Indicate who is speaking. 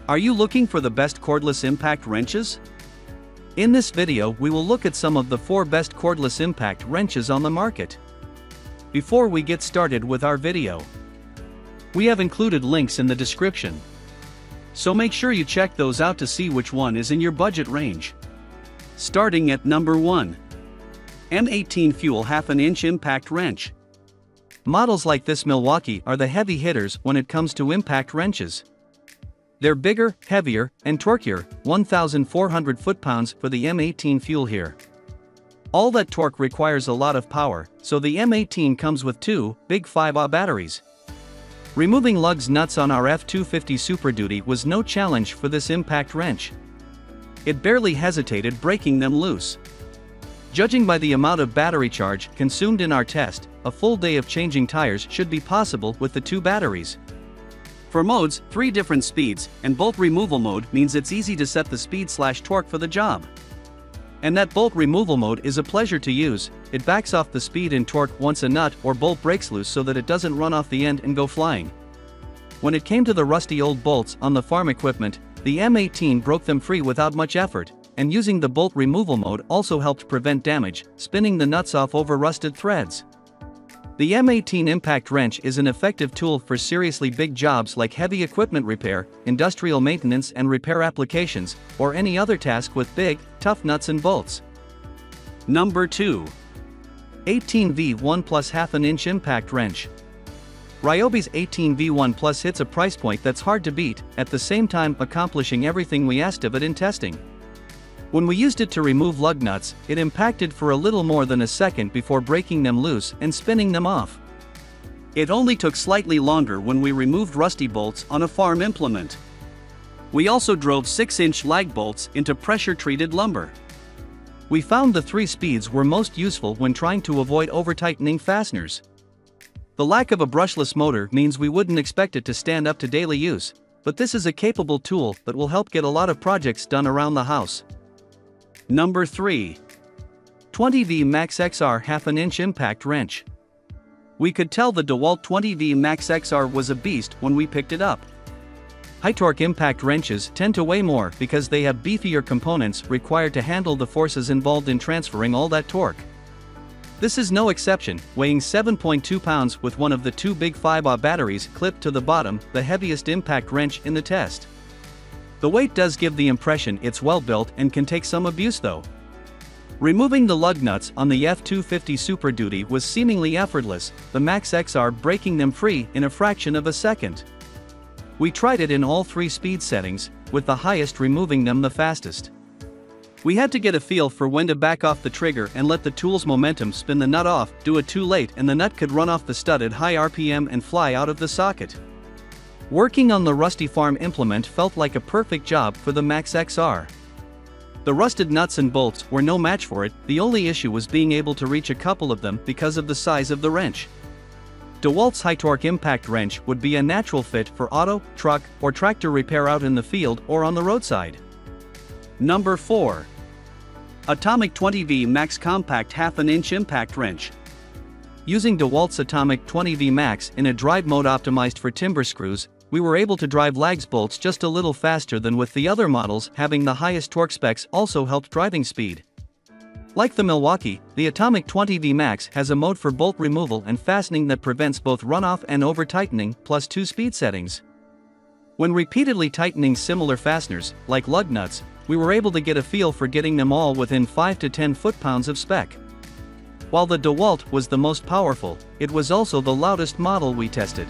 Speaker 1: Are you looking for the best cordless impact wrenches? In this video we will look at some of the 4 best cordless impact wrenches on the market. Before we get started with our video, we have included links in the description, so make sure you check those out to see which one is in your budget range. Starting at number 1. M18 Fuel 1/2 inch Impact Wrench. Models like this Milwaukee are the heavy hitters when it comes to impact wrenches. They're bigger, heavier, and torqueier, 1,400 foot-pounds for the M18 Fuel here. All that torque requires a lot of power, so the M18 comes with 2 big 5Ah batteries. Removing lugs nuts on our F250 Super Duty was no challenge for this impact wrench. It barely hesitated breaking them loose. Judging by the amount of battery charge consumed in our test, a full day of changing tires should be possible with the 2 batteries. For modes, 3 different speeds, and bolt removal mode means it's easy to set the speed/torque for the job. And that bolt removal mode is a pleasure to use. It backs off the speed and torque once a nut or bolt breaks loose so that it doesn't run off the end and go flying. When it came to the rusty old bolts on the farm equipment, the M18 broke them free without much effort, and using the bolt removal mode also helped prevent damage, spinning the nuts off over rusted threads. The M18 impact wrench is an effective tool for seriously big jobs like heavy equipment repair, industrial maintenance and repair applications, or any other task with big, tough nuts and bolts. Number 2. 18V1 Plus 1/2 inch Impact Wrench. Ryobi's 18V1 Plus hits a price point that's hard to beat, at the same time accomplishing everything we asked of it in testing. When we used it to remove lug nuts, it impacted for a little more than a second before breaking them loose and spinning them off. It only took slightly longer when we removed rusty bolts on a farm implement. We also drove 6-inch lag bolts into pressure-treated lumber. We found the 3 speeds were most useful when trying to avoid over-tightening fasteners. The lack of a brushless motor means we wouldn't expect it to stand up to daily use, but this is a capable tool that will help get a lot of projects done around the house. Number 3. 20V Max XR 1/2 inch Impact Wrench. We could tell the DeWalt 20V Max XR was a beast when we picked it up. High-torque impact wrenches tend to weigh more because they have beefier components required to handle the forces involved in transferring all that torque. This is no exception, weighing 7.2 pounds with one of the 2 big 5Ah batteries clipped to the bottom, the heaviest impact wrench in the test. The weight does give the impression it's well built and can take some abuse though. Removing the lug nuts on the F250 Super Duty was seemingly effortless, the Max XR breaking them free in a fraction of a second. We tried it in all 3 speed settings, with the highest removing them the fastest. We had to get a feel for when to back off the trigger and let the tool's momentum spin the nut off. Do it too late and the nut could run off the stud at high RPM and fly out of the socket. Working on the rusty farm implement felt like a perfect job for the Max XR. The rusted nuts and bolts were no match for it, the only issue was being able to reach a couple of them because of the size of the wrench. DeWalt's high-torque impact wrench would be a natural fit for auto, truck, or tractor repair out in the field or on the roadside. Number 4. Atomic 20V Max Compact 1/2 inch Impact Wrench. Using DeWalt's Atomic 20V Max in a drive mode optimized for timber screws, we were able to drive lags bolts just a little faster than with the other models. Having the highest torque specs also helped driving speed. Like the Milwaukee, the Atomic 20V Max has a mode for bolt removal and fastening that prevents both runoff and over-tightening, plus 2 speed settings. When repeatedly tightening similar fasteners, like lug nuts, we were able to get a feel for getting them all within 5 to 10 foot-pounds of spec. While the DeWalt was the most powerful, it was also the loudest model we tested.